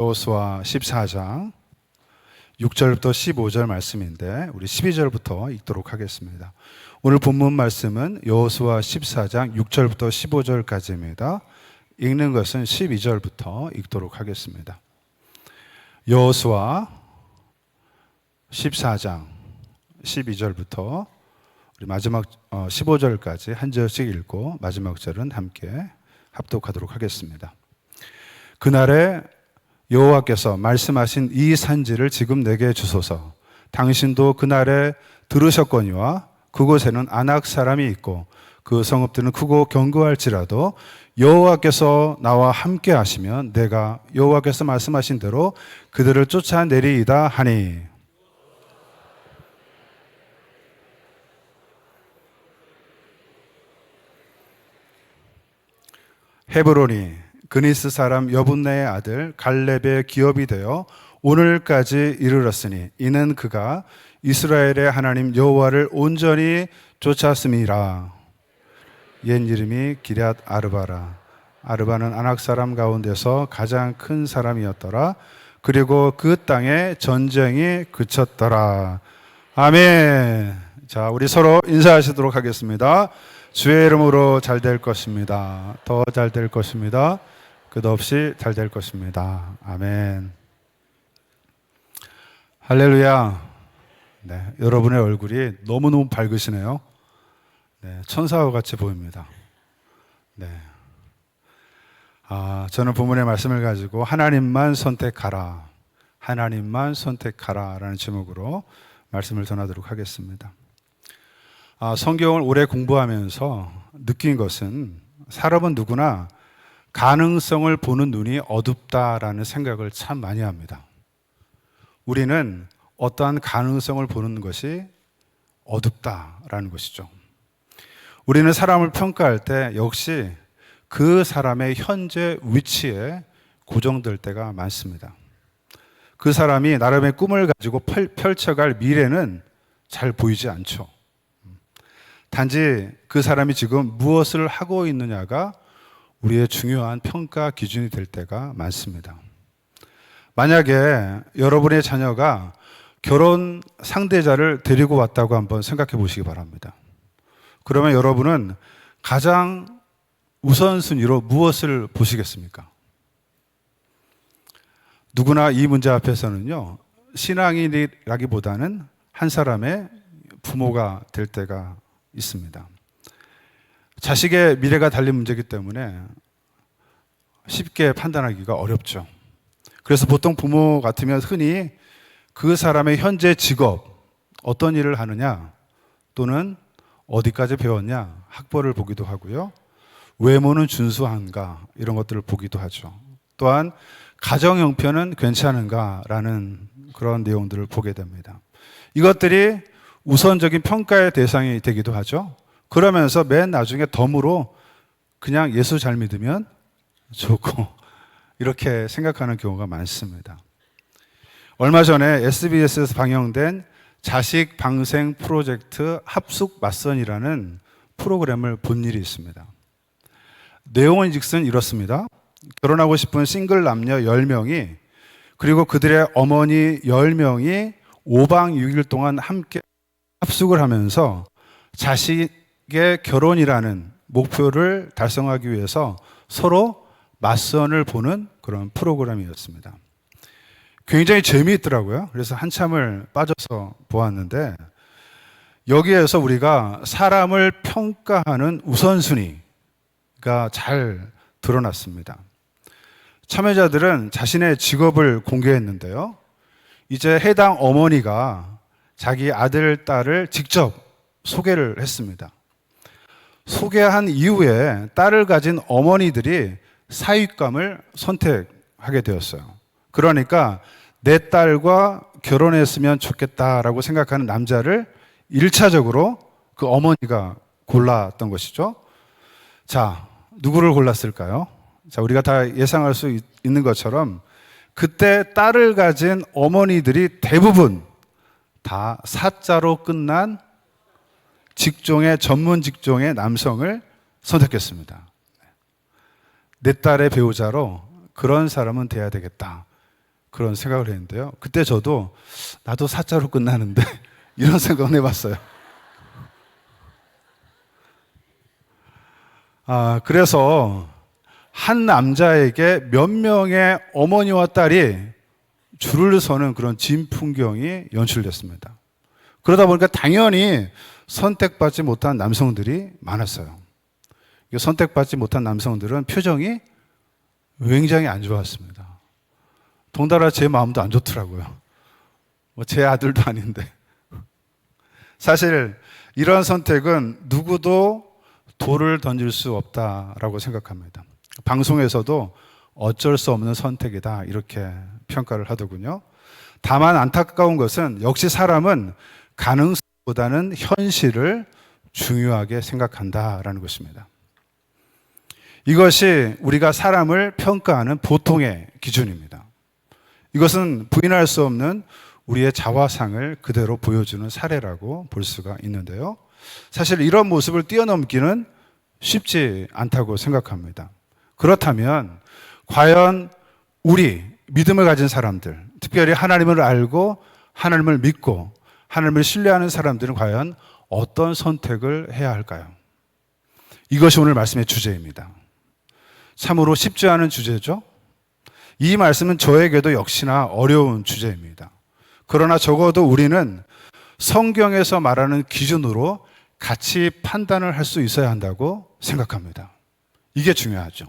여호수아 14장 6절부터 15절 말씀인데 우리 12절부터 읽도록 하겠습니다. 오늘 본문 말씀은 여호수아 14장 6절부터 15절까지입니다. 읽는 것은 12절부터 읽도록 하겠습니다. 여호수아 14장 12절부터 우리 마지막 15절까지 한 절씩 읽고 마지막 절은 함께 합독하도록 하겠습니다. 그날에 여호와께서 말씀하신 이 산지를 지금 내게 주소서. 당신도 그날에 들으셨거니와 그곳에는 아낙 사람이 있고 그 성읍들은 크고 견고할지라도 여호와께서 나와 함께 하시면 내가 여호와께서 말씀하신 대로 그들을 쫓아내리이다 하니. 헤브론이 그니스 사람 여분네의 아들 갈렙의 기업이 되어 오늘까지 이르렀으니 이는 그가 이스라엘의 하나님 여호와를 온전히 쫓았음이라. 옛 이름이 기럇 아르바라. 아르바는 아낙 사람 가운데서 가장 큰 사람이었더라. 그리고 그 땅에 전쟁이 그쳤더라. 아멘. 자, 우리 서로 인사하시도록 하겠습니다. 주의 이름으로 잘 될 것입니다. 더 잘 될 것입니다. 끝없이 잘 될 것입니다. 아멘. 할렐루야. 네, 여러분의 얼굴이 너무너무 밝으시네요. 네, 천사와 같이 보입니다. 네. 저는 본문의 말씀을 가지고 하나님만 선택하라, 하나님만 선택하라 라는 제목으로 말씀을 전하도록 하겠습니다. 성경을 오래 공부하면서 느낀 것은 사람은 누구나 가능성을 보는 눈이 어둡다라는 생각을 참 많이 합니다. 우리는 어떠한 가능성을 보는 것이 어둡다라는 것이죠. 우리는 사람을 평가할 때 역시 그 사람의 현재 위치에 고정될 때가 많습니다. 그 사람이 나름의 꿈을 가지고 펼쳐갈 미래는 잘 보이지 않죠. 단지 그 사람이 지금 무엇을 하고 있느냐가 우리의 중요한 평가 기준이 될 때가 많습니다. 만약에 여러분의 자녀가 결혼 상대자를 데리고 왔다고 한번 생각해 보시기 바랍니다. 그러면 여러분은 가장 우선순위로 무엇을 보시겠습니까? 누구나 이 문제 앞에서는요, 신앙인이라기보다는 한 사람의 부모가 될 때가 있습니다. 자식의 미래가 달린 문제이기 때문에 쉽게 판단하기가 어렵죠. 그래서 보통 부모 같으면 흔히 그 사람의 현재 직업, 어떤 일을 하느냐, 또는 어디까지 배웠냐, 학벌을 보기도 하고요. 외모는 준수한가, 이런 것들을 보기도 하죠. 또한 가정 형편은 괜찮은가라는 그런 내용들을 보게 됩니다. 이것들이 우선적인 평가의 대상이 되기도 하죠. 그러면서 맨 나중에 덤으로 그냥 예수 잘 믿으면 좋고 이렇게 생각하는 경우가 많습니다. 얼마 전에 SBS에서 방영된 자식 방생 프로젝트 합숙 맞선이라는 프로그램을 본 일이 있습니다. 내용은 즉슨 이렇습니다. 결혼하고 싶은 싱글 남녀 10명이 그리고 그들의 어머니 10명이 5박 6일 동안 함께 합숙을 하면서 자식의 결혼이라는 목표를 달성하기 위해서 서로 맞선을 보는 그런 프로그램이었습니다. 굉장히 재미있더라고요. 그래서 한참을 빠져서 보았는데 여기에서 우리가 사람을 평가하는 우선순위가 잘 드러났습니다. 참여자들은 자신의 직업을 공개했는데요. 이제 해당 어머니가 자기 아들, 딸을 직접 소개를 했습니다. 소개한 이후에 딸을 가진 어머니들이 사윗감을 선택하게 되었어요. 그러니까 내 딸과 결혼했으면 좋겠다라고 생각하는 남자를 1차적으로 그 어머니가 골랐던 것이죠. 자, 누구를 골랐을까요? 자, 우리가 다 예상할 수 있는 것처럼 그때 딸을 가진 어머니들이 대부분 다 사자로 끝난 직종의 전문 직종의 남성을 선택했습니다. 내 딸의 배우자로 그런 사람은 돼야 되겠다. 그런 생각을 했는데요. 그때 저도 나도 사자로 끝나는데 이런 생각을 해봤어요. 그래서 한 남자에게 몇 명의 어머니와 딸이 줄을 서는 그런 진풍경이 연출됐습니다. 그러다 보니까 당연히 선택받지 못한 남성들이 많았어요. 선택받지 못한 남성들은 표정이 굉장히 안 좋았습니다. 동달아 제 마음도 안 좋더라고요. 제 아들도 아닌데. 사실 이런 선택은 누구도 돌을 던질 수 없다라고 생각합니다. 방송에서도 어쩔 수 없는 선택이다 이렇게 평가를 하더군요. 다만 안타까운 것은 역시 사람은 가능성보다는 현실을 중요하게 생각한다라는 것입니다. 이것이 우리가 사람을 평가하는 보통의 기준입니다. 이것은 부인할 수 없는 우리의 자화상을 그대로 보여주는 사례라고 볼 수가 있는데요. 사실 이런 모습을 뛰어넘기는 쉽지 않다고 생각합니다. 그렇다면 과연 우리 믿음을 가진 사람들, 특별히 하나님을 알고 하나님을 믿고 하나님을 신뢰하는 사람들은 과연 어떤 선택을 해야 할까요? 이것이 오늘 말씀의 주제입니다. 참으로 쉽지 않은 주제죠. 이 말씀은 저에게도 역시나 어려운 주제입니다. 그러나 적어도 우리는 성경에서 말하는 기준으로 같이 판단을 할 수 있어야 한다고 생각합니다. 이게 중요하죠.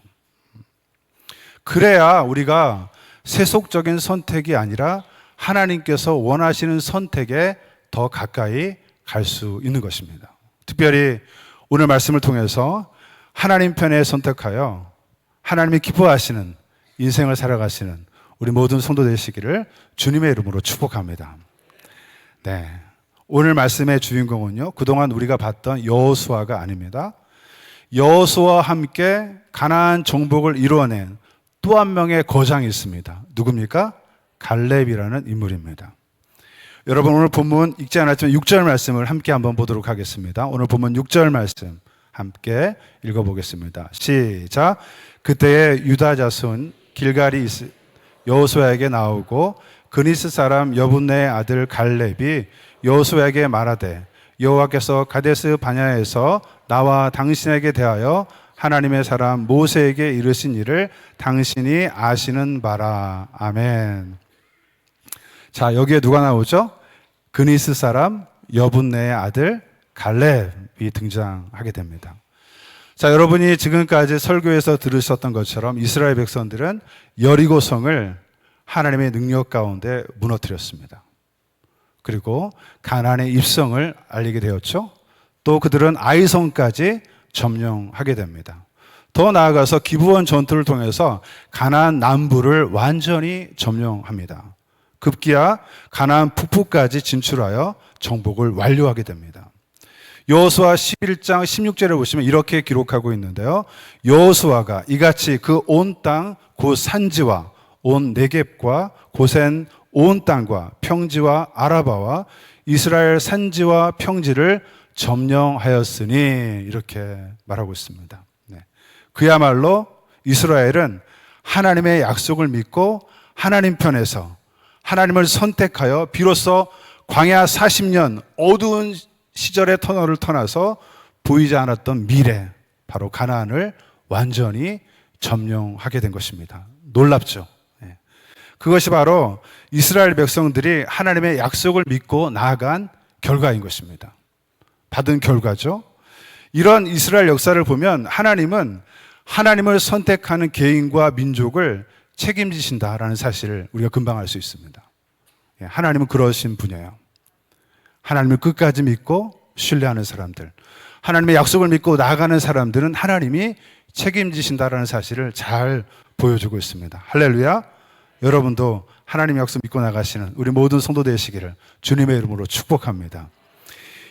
그래야 우리가 세속적인 선택이 아니라 하나님께서 원하시는 선택에 더 가까이 갈 수 있는 것입니다. 특별히 오늘 말씀을 통해서 하나님 편에 선택하여 하나님이 기뻐하시는 인생을 살아가시는 우리 모든 성도 되시기를 주님의 이름으로 축복합니다. 네, 오늘 말씀의 주인공은요, 그동안 우리가 봤던 여호수아가 아닙니다. 여호수아와 함께 가나안 정복을 이루어낸 또 한 명의 거장이 있습니다. 누굽니까? 갈렙이라는 인물입니다. 여러분, 오늘 본문 읽지 않았지만 6절 말씀을 함께 한번 보도록 하겠습니다. 오늘 본문 6절 말씀 함께 읽어보겠습니다. 시작. 그때에 유다 자손 길갈이 여호수아에게 나오고 그니스 사람 여분네의 아들 갈렙이 여호수아에게 말하되 여호와께서 가데스 바냐에서 나와 당신에게 대하여 하나님의 사람 모세에게 이르신 일을 당신이 아시는 바라. 아멘. 자, 여기에 누가 나오죠? 그니스 사람 여분네의 아들 갈렙이 등장하게 됩니다. 자, 여러분이 지금까지 설교에서 들으셨던 것처럼 이스라엘 백성들은 여리고성을 하나님의 능력 가운데 무너뜨렸습니다. 그리고 가나안의 입성을 알리게 되었죠. 또 그들은 아이성까지 점령하게 됩니다. 더 나아가서 기브온 전투를 통해서 가나안 남부를 완전히 점령합니다. 급기야 가나안 북부까지 진출하여 정복을 완료하게 됩니다. 여호수아 11장 16절에 보시면 이렇게 기록하고 있는데요. 여호수아가 이같이 그 온 땅 곧 산지와 온 네겝과 고센 온 땅과 평지와 아라바와 이스라엘 산지와 평지를 점령하였으니 이렇게 말하고 있습니다. 네. 그야말로 이스라엘은 하나님의 약속을 믿고 하나님 편에서 하나님을 선택하여 비로소 광야 40년 어두운 시절의 터널을 떠나서 보이지 않았던 미래, 바로 가나안을 완전히 점령하게 된 것입니다. 놀랍죠? 네. 그것이 바로 이스라엘 백성들이 하나님의 약속을 믿고 나아간 결과인 것입니다. 받은 결과죠. 이런 이스라엘 역사를 보면 하나님은 하나님을 선택하는 개인과 민족을 책임지신다라는 사실을 우리가 금방 알 수 있습니다. 하나님은 그러신 분이에요. 하나님을 끝까지 믿고 신뢰하는 사람들, 하나님의 약속을 믿고 나아가는 사람들은 하나님이 책임지신다라는 사실을 잘 보여주고 있습니다. 할렐루야. 여러분도 하나님의 약속 믿고 나가시는 우리 모든 성도 되시기를 주님의 이름으로 축복합니다.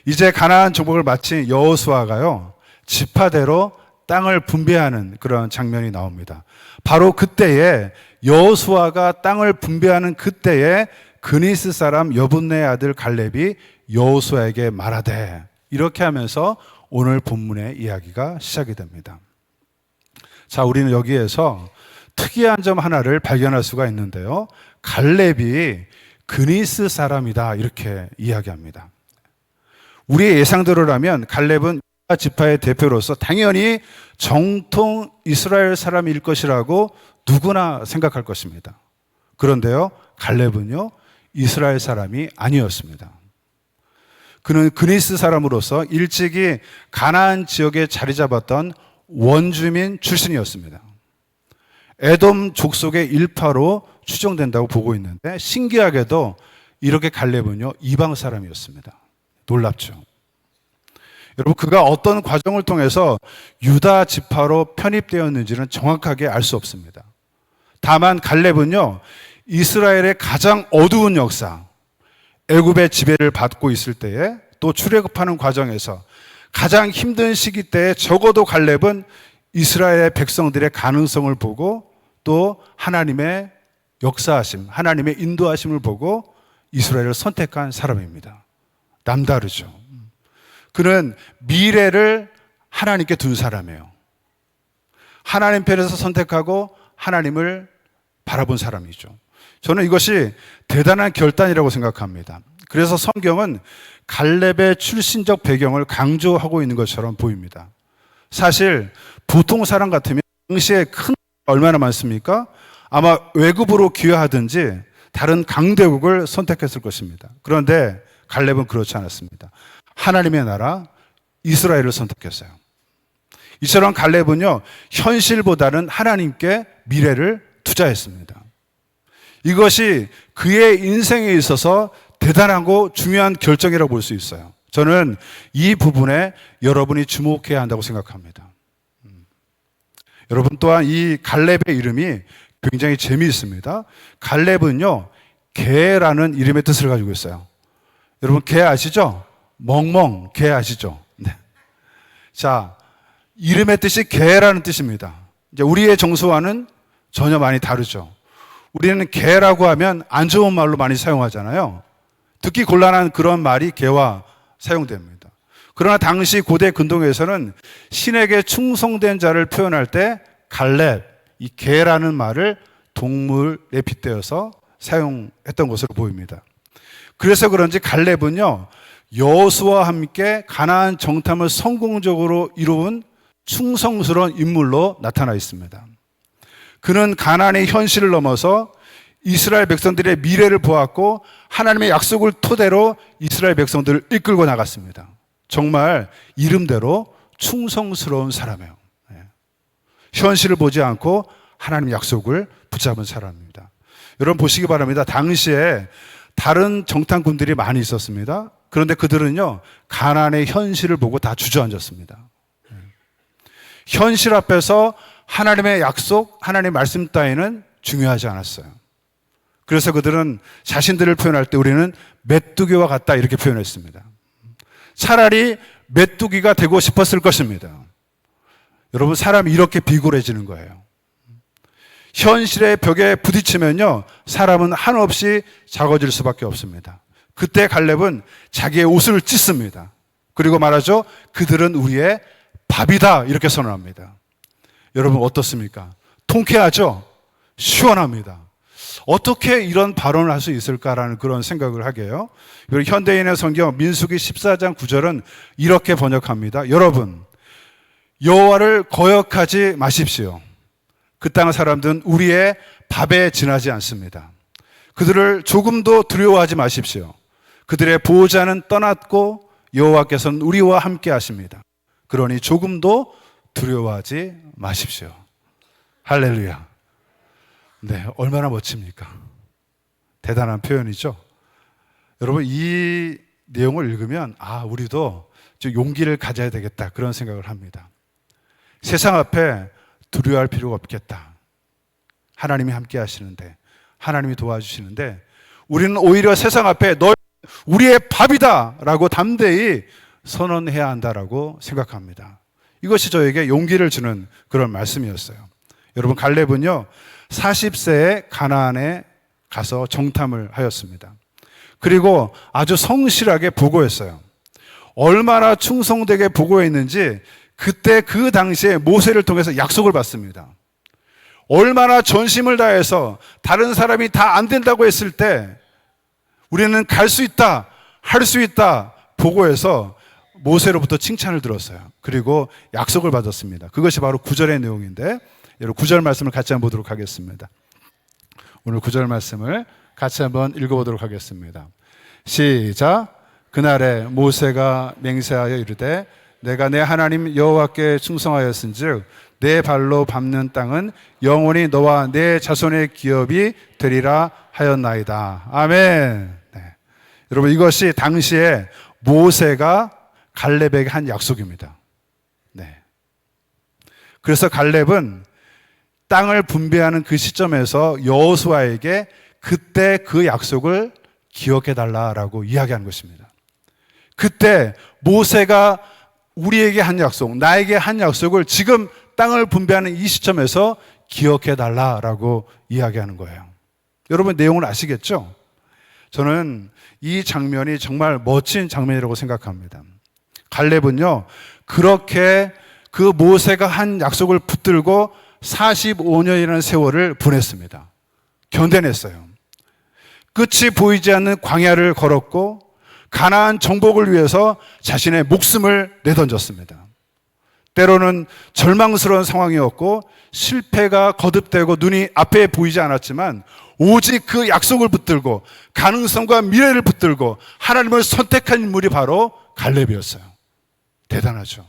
이제 가나안 정복을 마친 여호수아가요, 지파대로 땅을 분배하는 그런 장면이 나옵니다. 바로 그때에 여호수아가 땅을 분배하는 그때에 그니스 사람 여분네의 아들 갈렙이 여호수아에게 말하되, 이렇게 하면서 오늘 본문의 이야기가 시작이 됩니다. 자, 우리는 여기에서 특이한 점 하나를 발견할 수가 있는데요. 갈렙이 그니스 사람이다 이렇게 이야기합니다. 우리의 예상대로라면 갈렙은 유다 지파의 대표로서 당연히 정통 이스라엘 사람일 것이라고 누구나 생각할 것입니다. 그런데요, 갈렙은요, 이스라엘 사람이 아니었습니다. 그는 그니스 사람으로서 일찍이 가나안 지역에 자리 잡았던 원주민 출신이었습니다. 에돔 족속의 일파로 추정된다고 보고 있는데, 신기하게도 이렇게 갈렙은요, 이방 사람이었습니다. 놀랍죠. 여러분, 그가 어떤 과정을 통해서 유다 지파로 편입되었는지는 정확하게 알 수 없습니다. 다만 갈렙은요, 이스라엘의 가장 어두운 역사, 애굽의 지배를 받고 있을 때에 또 출애굽하는 과정에서 가장 힘든 시기 때에 적어도 갈렙은 이스라엘의 백성들의 가능성을 보고 또 하나님의 역사하심, 하나님의 인도하심을 보고 이스라엘을 선택한 사람입니다. 남다르죠. 그는 미래를 하나님께 둔 사람이에요. 하나님 편에서 선택하고 하나님을 바라본 사람이죠. 저는 이것이 대단한 결단이라고 생각합니다. 그래서 성경은 갈렙의 출신적 배경을 강조하고 있는 것처럼 보입니다. 사실 보통 사람 같으면 당시에 큰 얼마나 많습니까? 아마 외국으로 귀화하든지 다른 강대국을 선택했을 것입니다. 그런데 갈렙은 그렇지 않았습니다. 하나님의 나라 이스라엘을 선택했어요. 이처럼 갈렙은요, 현실보다는 하나님께 미래를 투자했습니다. 이것이 그의 인생에 있어서 대단하고 중요한 결정이라고 볼 수 있어요. 저는 이 부분에 여러분이 주목해야 한다고 생각합니다. 여러분, 또한 이 갈렙의 이름이 굉장히 재미있습니다. 갈렙은요, 개라는 이름의 뜻을 가지고 있어요. 여러분, 개 아시죠? 멍멍, 개 아시죠? 네. 자, 이름의 뜻이 개라는 뜻입니다. 이제 우리의 정서와는 전혀 많이 다르죠. 우리는 개라고 하면 안 좋은 말로 많이 사용하잖아요. 듣기 곤란한 그런 말이 개와 사용됩니다. 그러나 당시 고대 근동에서는 신에게 충성된 자를 표현할 때 갈렙, 이 개라는 말을 동물에 빗대어서 사용했던 것으로 보입니다. 그래서 그런지 갈렙은요, 여호수아와 함께 가나안 정탐을 성공적으로 이룬 충성스러운 인물로 나타나 있습니다. 그는 가나안의 현실을 넘어서 이스라엘 백성들의 미래를 보았고 하나님의 약속을 토대로 이스라엘 백성들을 이끌고 나갔습니다. 정말 이름대로 충성스러운 사람이에요. 현실을 보지 않고 하나님의 약속을 붙잡은 사람입니다. 여러분 보시기 바랍니다. 당시에 다른 정탐꾼들이 많이 있었습니다. 그런데 그들은요, 가나안의 현실을 보고 다 주저앉았습니다. 현실 앞에서 하나님의 약속, 하나님의 말씀 따위는 중요하지 않았어요. 그래서 그들은 자신들을 표현할 때 우리는 메뚜기와 같다 이렇게 표현했습니다. 차라리 메뚜기가 되고 싶었을 것입니다. 여러분, 사람이 이렇게 비굴해지는 거예요. 현실의 벽에 부딪히면요, 사람은 한없이 작아질 수밖에 없습니다. 그때 갈렙은 자기의 옷을 찢습니다. 그리고 말하죠, 그들은 우리의 밥이다 이렇게 선언합니다. 여러분 어떻습니까? 통쾌하죠? 시원합니다. 어떻게 이런 발언을 할 수 있을까라는 그런 생각을 하게 해요. 현대인의 성경 민수기 14장 9절은 이렇게 번역합니다. 여러분, 여호와를 거역하지 마십시오. 그 땅 사람들은 우리의 밥에 지나지 않습니다. 그들을 조금도 두려워하지 마십시오. 그들의 보호자는 떠났고 여호와께서는 우리와 함께 하십니다. 그러니 조금도 두려워하지 마십시오. 할렐루야. 네, 얼마나 멋집니까? 대단한 표현이죠. 여러분, 이 내용을 읽으면 우리도 좀 용기를 가져야 되겠다 그런 생각을 합니다. 세상 앞에 두려워할 필요가 없겠다. 하나님이 함께 하시는데, 하나님이 도와주시는데 우리는 오히려 세상 앞에 너 우리의 밥이다 라고 담대히 선언해야 한다라고 생각합니다. 이것이 저에게 용기를 주는 그런 말씀이었어요. 여러분, 갈렙은요 40세에 가나안에 가서 정탐을 하였습니다. 그리고 아주 성실하게 보고했어요. 얼마나 충성되게 보고했는지 그때 그 당시에 모세를 통해서 약속을 받습니다. 얼마나 전심을 다해서 다른 사람이 다 안 된다고 했을 때 우리는 갈 수 있다, 할 수 있다 보고해서 모세로부터 칭찬을 들었어요. 그리고 약속을 받았습니다. 그것이 바로 9절의 내용인데 여러분 9절 말씀을 같이 한번 보도록 하겠습니다. 오늘 9절 말씀을 같이 한번 읽어보도록 하겠습니다. 시작. 그날에 모세가 맹세하여 이르되 내가 내 하나님 여호와께 충성하였은즉 내 발로 밟는 땅은 영원히 너와 내 자손의 기업이 되리라 하였나이다. 아멘. 네. 여러분 이것이 당시에 모세가 갈렙에게 한 약속입니다. 네. 그래서 갈렙은 땅을 분배하는 그 시점에서 여호수아에게 그때 그 약속을 기억해 달라라고 이야기한 것입니다. 그때 모세가 우리에게 한 약속, 나에게 한 약속을 지금 땅을 분배하는 이 시점에서 기억해 달라라고 이야기하는 거예요. 여러분 내용을 아시겠죠? 저는 이 장면이 정말 멋진 장면이라고 생각합니다. 갈렙은요, 그렇게 그 모세가 한 약속을 붙들고 45년이라는 세월을 보냈습니다. 견뎌냈어요. 끝이 보이지 않는 광야를 걸었고 가나안 정복을 위해서 자신의 목숨을 내던졌습니다. 때로는 절망스러운 상황이었고 실패가 거듭되고 눈이 앞에 보이지 않았지만 오직 그 약속을 붙들고 가능성과 미래를 붙들고 하나님을 선택한 인물이 바로 갈렙이었어요. 대단하죠.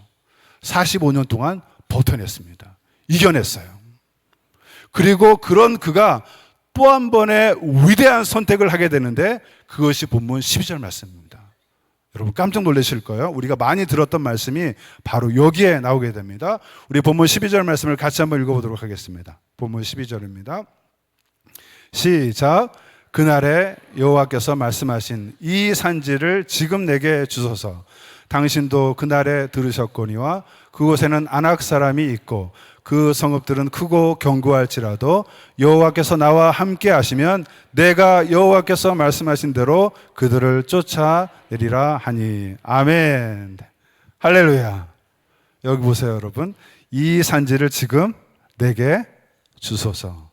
45년 동안 버텨냈습니다. 이겨냈어요. 그리고 그런 그가 또 한 번의 위대한 선택을 하게 되는데 그것이 본문 12절 말씀입니다. 여러분 깜짝 놀라실 거예요. 우리가 많이 들었던 말씀이 바로 여기에 나오게 됩니다. 우리 본문 12절 말씀을 같이 한번 읽어보도록 하겠습니다. 본문 12절입니다. 시작. 그날에 여호와께서 말씀하신 이 산지를 지금 내게 주소서. 당신도 그날에 들으셨거니와 그곳에는 아낙 사람이 있고 그 성읍들은 크고 견고할지라도 여호와께서 나와 함께 하시면 내가 여호와께서 말씀하신 대로 그들을 쫓아내리라 하니. 아멘. 할렐루야. 여기 보세요 여러분. 이 산지를 지금 내게 주소서.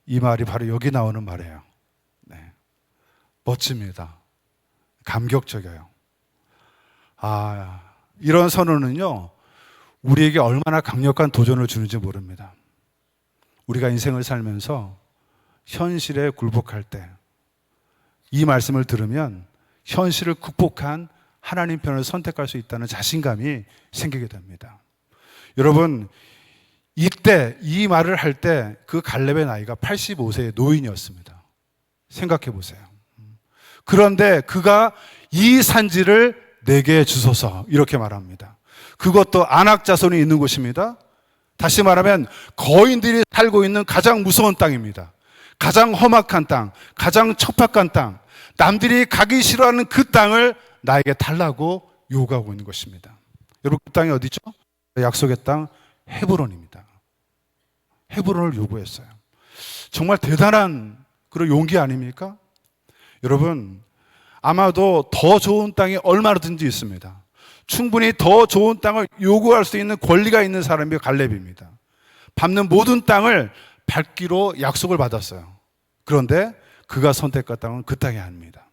이 말이 바로 여기 나오는 말이에요. 네. 멋집니다. 감격적이에요. 이런 선언은요 우리에게 얼마나 강력한 도전을 주는지 모릅니다. 우리가 인생을 살면서 현실에 굴복할 때 이 말씀을 들으면 현실을 극복한 하나님 편을 선택할 수 있다는 자신감이 생기게 됩니다. 여러분 이때 이 말을 할 때 그 갈렙의 나이가 85세의 노인이었습니다. 생각해 보세요. 그런데 그가 이 산지를 내게 주소서 이렇게 말합니다. 그것도 아낙 자손이 있는 곳입니다. 다시 말하면 거인들이 살고 있는 가장 무서운 땅입니다. 가장 험악한 땅, 가장 척박한 땅, 남들이 가기 싫어하는 그 땅을 나에게 달라고 요구하고 있는 것입니다. 여러분 그 땅이 어디죠? 약속의 땅 헤브론입니다. 헤브론을 요구했어요. 정말 대단한 그런 용기 아닙니까? 여러분 아마도 더 좋은 땅이 얼마든지 있습니다. 충분히 더 좋은 땅을 요구할 수 있는 권리가 있는 사람이 갈렙입니다. 밟는 모든 땅을 밟기로 약속을 받았어요. 그런데 그가 선택한 땅은 그 땅이 아닙니다.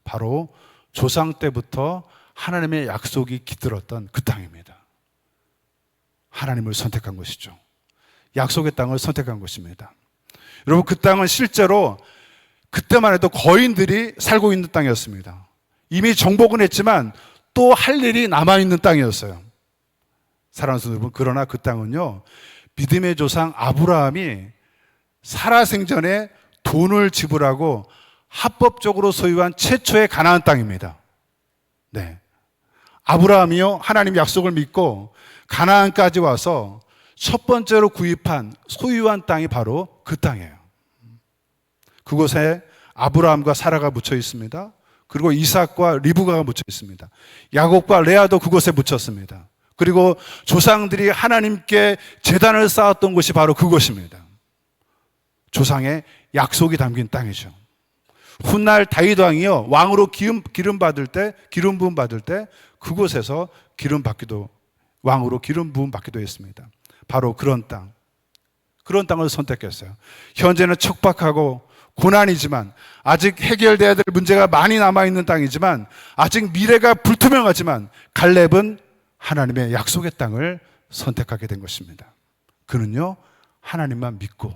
바로 조상 때부터 하나님의 약속이 깃들었던 그 땅입니다. 하나님을 선택한 것이죠. 약속의 땅을 선택한 것입니다. 여러분 그 땅은 실제로 그때만 해도 거인들이 살고 있는 땅이었습니다. 이미 정복은 했지만 또 할 일이 남아있는 땅이었어요. 사랑하는 성도 여러분, 그러나 그 땅은요 믿음의 조상 아브라함이 살아생전에 돈을 지불하고 합법적으로 소유한 최초의 가나안 땅입니다. 네, 아브라함이요 하나님 약속을 믿고 가나안까지 와서 첫 번째로 구입한 소유한 땅이 바로 그 땅이에요. 그곳에 아브라함과 사라가 묻혀 있습니다. 그리고 이삭과 리브가가 묻혀 있습니다. 야곱과 레아도 그곳에 묻혔습니다. 그리고 조상들이 하나님께 제단을 쌓았던 곳이 바로 그곳입니다. 조상의 약속이 담긴 땅이죠. 훗날 다윗 왕이요 왕으로 기름 받을 때 기름 부음 받을 때 그곳에서 왕으로 기름 부음 받기도 했습니다. 바로 그런 땅. 그런 땅을 선택했어요. 현재는 척박하고 고난이지만, 아직 해결돼야 될 문제가 많이 남아있는 땅이지만, 아직 미래가 불투명하지만 갈렙은 하나님의 약속의 땅을 선택하게 된 것입니다. 그는요, 하나님만 믿고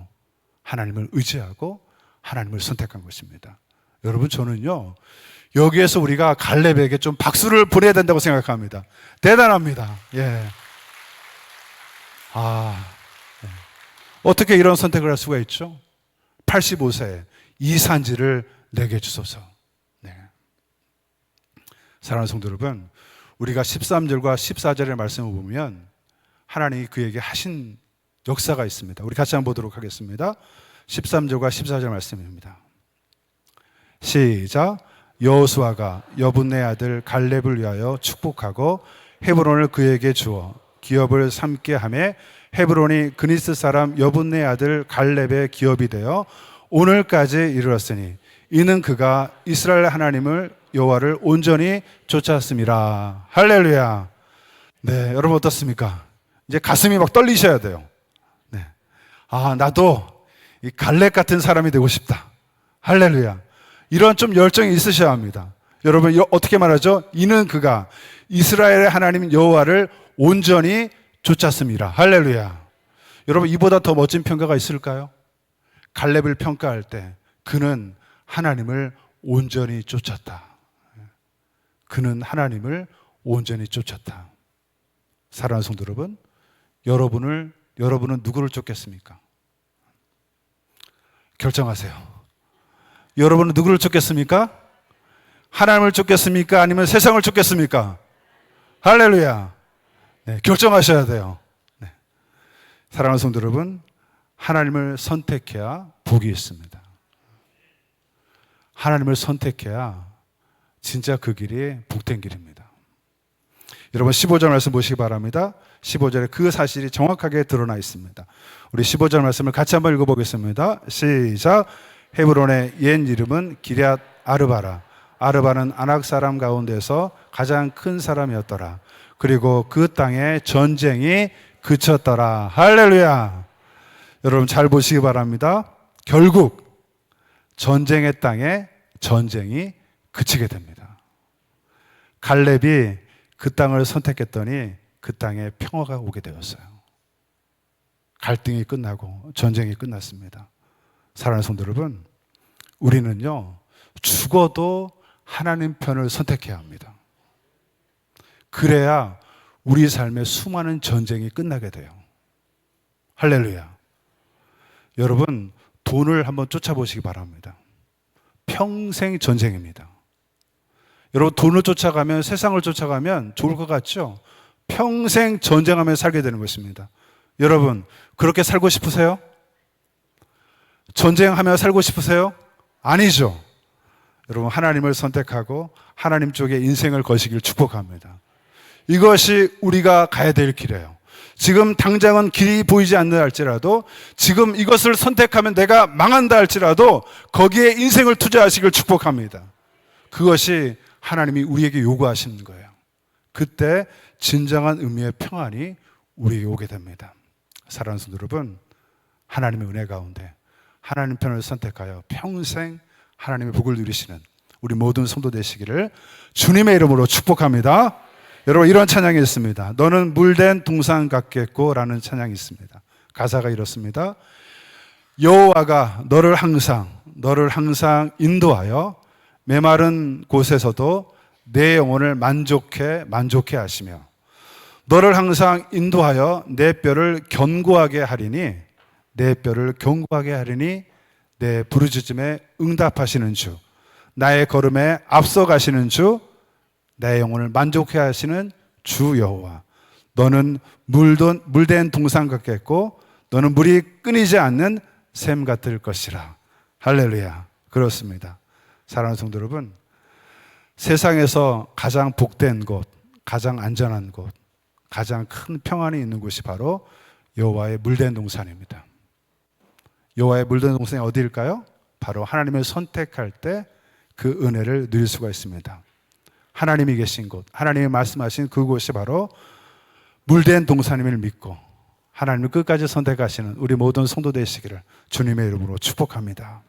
하나님을 의지하고 하나님을 선택한 것입니다. 여러분, 저는요, 여기에서 우리가 갈렙에게 좀 박수를 보내야 된다고 생각합니다. 대단합니다. 예. 어떻게 이런 선택을 할 수가 있죠? 85세에 이 산지를 내게 주소서. 네. 사랑하는 성도 여러분, 우리가 13절과 14절의 말씀을 보면 하나님이 그에게 하신 역사가 있습니다. 우리 같이 한번 보도록 하겠습니다. 13절과 14절 말씀입니다. 시작. 여호수아가 여분네 아들 갈렙을 위하여 축복하고 헤브론을 그에게 주어 기업을 삼게 하매 헤브론이 그니스 사람 여분네 아들 갈렙의 기업이 되어 오늘까지 이르렀으니 이는 그가 이스라엘 하나님을 여호와를 온전히 쫓았음이라. 할렐루야. 네, 여러분 어떻습니까? 이제 가슴이 막 떨리셔야 돼요. 네. 나도 이 갈렙 같은 사람이 되고 싶다. 할렐루야. 이런 좀 열정이 있으셔야 합니다. 여러분 어떻게 말하죠? 이는 그가 이스라엘의 하나님 여호와를 온전히 쫓았음이라. 할렐루야. 여러분 이보다 더 멋진 평가가 있을까요? 갈렙을 평가할 때 그는 하나님을 온전히 쫓았다. 그는 하나님을 온전히 쫓았다. 사랑하는 성도 여러분, 여러분은 누구를 쫓겠습니까? 결정하세요. 여러분은 누구를 쫓겠습니까? 하나님을 쫓겠습니까? 아니면 세상을 쫓겠습니까? 할렐루야. 네, 결정하셔야 돼요. 네. 사랑하는 성도 여러분, 하나님을 선택해야 복이 있습니다. 하나님을 선택해야 진짜 그 길이 복된 길입니다. 여러분 15절 말씀 보시기 바랍니다. 15절에 그 사실이 정확하게 드러나 있습니다. 우리 15절 말씀을 같이 한번 읽어보겠습니다. 시작. 헤브론의 옛 이름은 기럇 아르바라. 아르바는 아낙 사람 가운데서 가장 큰 사람이었더라. 그리고 그 땅에 전쟁이 그쳤더라. 할렐루야. 여러분 잘 보시기 바랍니다. 결국 전쟁의 땅에 전쟁이 그치게 됩니다. 갈렙이 그 땅을 선택했더니 그 땅에 평화가 오게 되었어요. 갈등이 끝나고 전쟁이 끝났습니다. 사랑하는 성도 여러분, 우리는요 죽어도 하나님 편을 선택해야 합니다. 그래야 우리 삶의 수많은 전쟁이 끝나게 돼요. 할렐루야. 여러분 돈을 한번 쫓아보시기 바랍니다. 평생 전쟁입니다. 여러분 돈을 쫓아가면, 세상을 쫓아가면 좋을 것 같죠? 평생 전쟁하며 살게 되는 것입니다. 여러분 그렇게 살고 싶으세요? 전쟁하며 살고 싶으세요? 아니죠. 여러분 하나님을 선택하고 하나님 쪽에 인생을 거시길 축복합니다. 이것이 우리가 가야 될 길이에요. 지금 당장은 길이 보이지 않는다 할지라도, 지금 이것을 선택하면 내가 망한다 할지라도 거기에 인생을 투자하시길 축복합니다. 그것이 하나님이 우리에게 요구하시는 거예요. 그때 진정한 의미의 평안이 우리에게 오게 됩니다. 사랑하는 성도 여러분, 하나님의 은혜 가운데 하나님 편을 선택하여 평생 하나님의 복을 누리시는 우리 모든 성도 되시기를 주님의 이름으로 축복합니다. 여러분 이런 찬양이 있습니다. 너는 물된 동산 같겠고 라는 찬양이 있습니다. 가사가 이렇습니다. 여호와가 너를 항상 인도하여 메마른 곳에서도 내 영혼을 만족해 하시며, 너를 항상 인도하여 내 뼈를 견고하게 하리니 내 부르짖음에 응답하시는 주, 나의 걸음에 앞서가시는 주, 내 영혼을 만족해 하시는 주 여호와. 너는 물된 동산 같겠고 너는 물이 끊이지 않는 샘 같을 것이라. 할렐루야. 그렇습니다. 사랑하는 성도 여러분, 세상에서 가장 복된 곳, 가장 안전한 곳, 가장 큰 평안이 있는 곳이 바로 여호와의 물된 동산입니다. 여호와의 물된 동산이 어디일까요? 바로 하나님을 선택할 때 그 은혜를 누릴 수가 있습니다. 하나님이 계신 곳, 하나님이 말씀하신 그곳이 바로 물된 동산임을 믿고 하나님을 끝까지 선택하시는 우리 모든 성도 되시기를 주님의 이름으로 축복합니다.